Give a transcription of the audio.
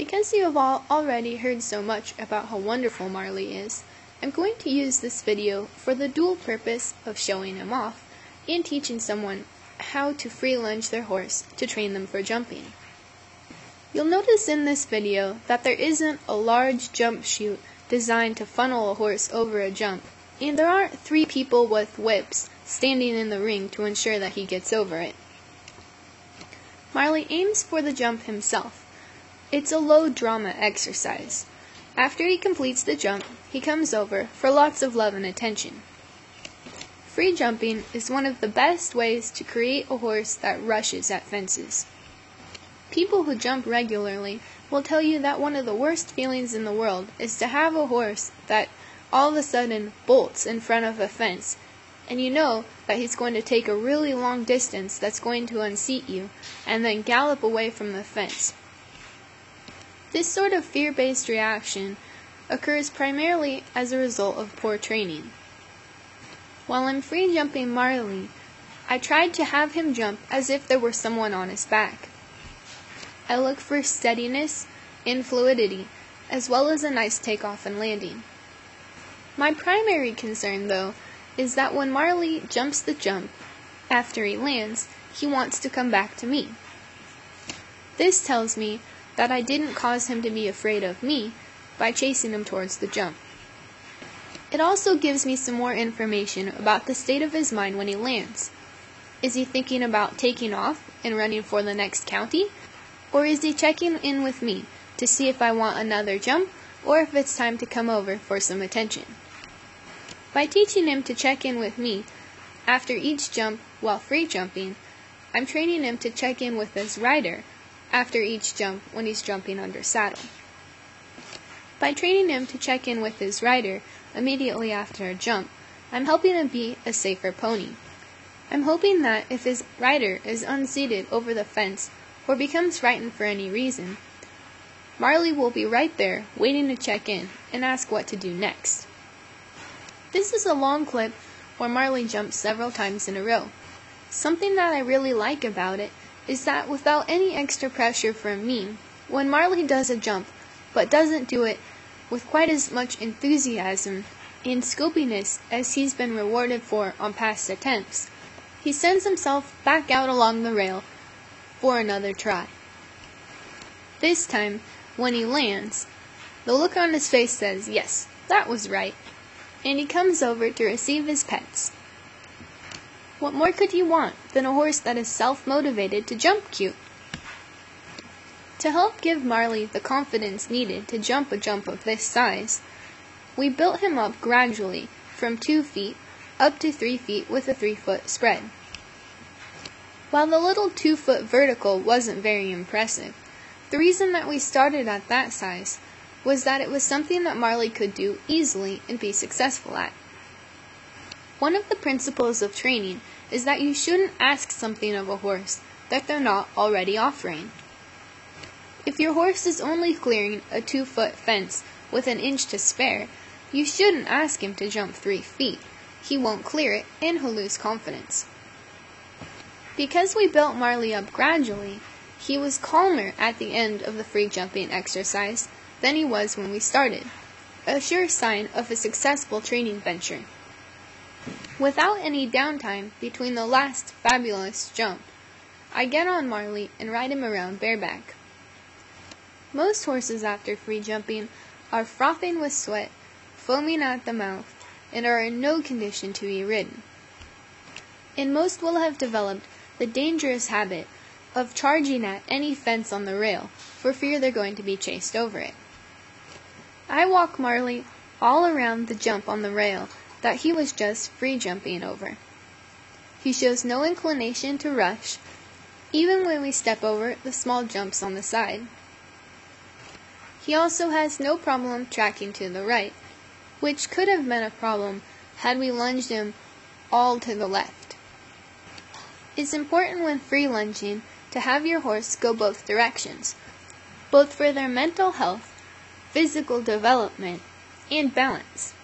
Because you have all already heard so much about how wonderful Marley is, I'm going to use this video for the dual purpose of showing him off and teaching someone how to free lunge their horse to train them for jumping. You'll notice in this video that there isn't a large jump chute designed to funnel a horse over a jump, and there aren't 3 people with whips standing in the ring to ensure that he gets over it. Marley aims for the jump himself. It's a low drama exercise. After he completes the jump, he comes over for lots of love and attention. Free jumping is one of the best ways to create a horse that rushes at fences. People who jump regularly will tell you that one of the worst feelings in the world is to have a horse that all of a sudden bolts in front of a fence, and you know that he's going to take a really long distance that's going to unseat you and then gallop away from the fence. This sort of fear-based reaction occurs primarily as a result of poor training. While I'm free jumping Marley, I tried to have him jump as if there were someone on his back. I look for steadiness and fluidity, as well as a nice takeoff and landing. My primary concern, though, is that when Marley jumps the jump, after he lands, he wants to come back to me. This tells me that I didn't cause him to be afraid of me by chasing him towards the jump. It also gives me some more information about the state of his mind when he lands. Is he thinking about taking off and running for the next county? Or is he checking in with me to see if I want another jump or if it's time to come over for some attention? By teaching him to check in with me after each jump while free jumping, I'm training him to check in with his rider after each jump when he's jumping under saddle. By training him to check in with his rider immediately after a jump, I'm helping him be a safer pony. I'm hoping that if his rider is unseated over the fence or becomes frightened for any reason, Marley will be right there waiting to check in and ask what to do next. This is a long clip where Marley jumps several times in a row. Something that I really like about it is that without any extra pressure from me, when Marley does a jump but doesn't do it with quite as much enthusiasm and scopiness as he's been rewarded for on past attempts, he sends himself back out along the rail for another try. This time, when he lands, the look on his face says, "Yes, that was right," and he comes over to receive his pets. What more could you want than a horse that is self-motivated to jump cute? To help give Marley the confidence needed to jump a jump of this size, we built him up gradually from 2 feet up to 3 feet with a 3-foot spread. While the little 2-foot vertical wasn't very impressive, the reason that we started at that size was that it was something that Marley could do easily and be successful at. One of the principles of training is that you shouldn't ask something of a horse that they're not already offering. If your horse is only clearing a 2-foot fence with an inch to spare, you shouldn't ask him to jump 3 feet. He won't clear it and he'll lose confidence. Because we built Marley up gradually, he was calmer at the end of the free jumping exercise than he was when we started, a sure sign of a successful training venture. Without any downtime between the last fabulous jump, I get on Marley and ride him around bareback. Most horses after free jumping are frothing with sweat, foaming at the mouth, and are in no condition to be ridden. And most will have developed the dangerous habit of charging at any fence on the rail for fear they're going to be chased over it. I walk Marley all around the jump on the rail that he was just free jumping over. He shows no inclination to rush, even when we step over the small jumps on the side. He also has no problem tracking to the right, which could have been a problem had we lunged him all to the left. It's important when free lunging to have your horse go both directions, both for their mental health, physical development, and balance.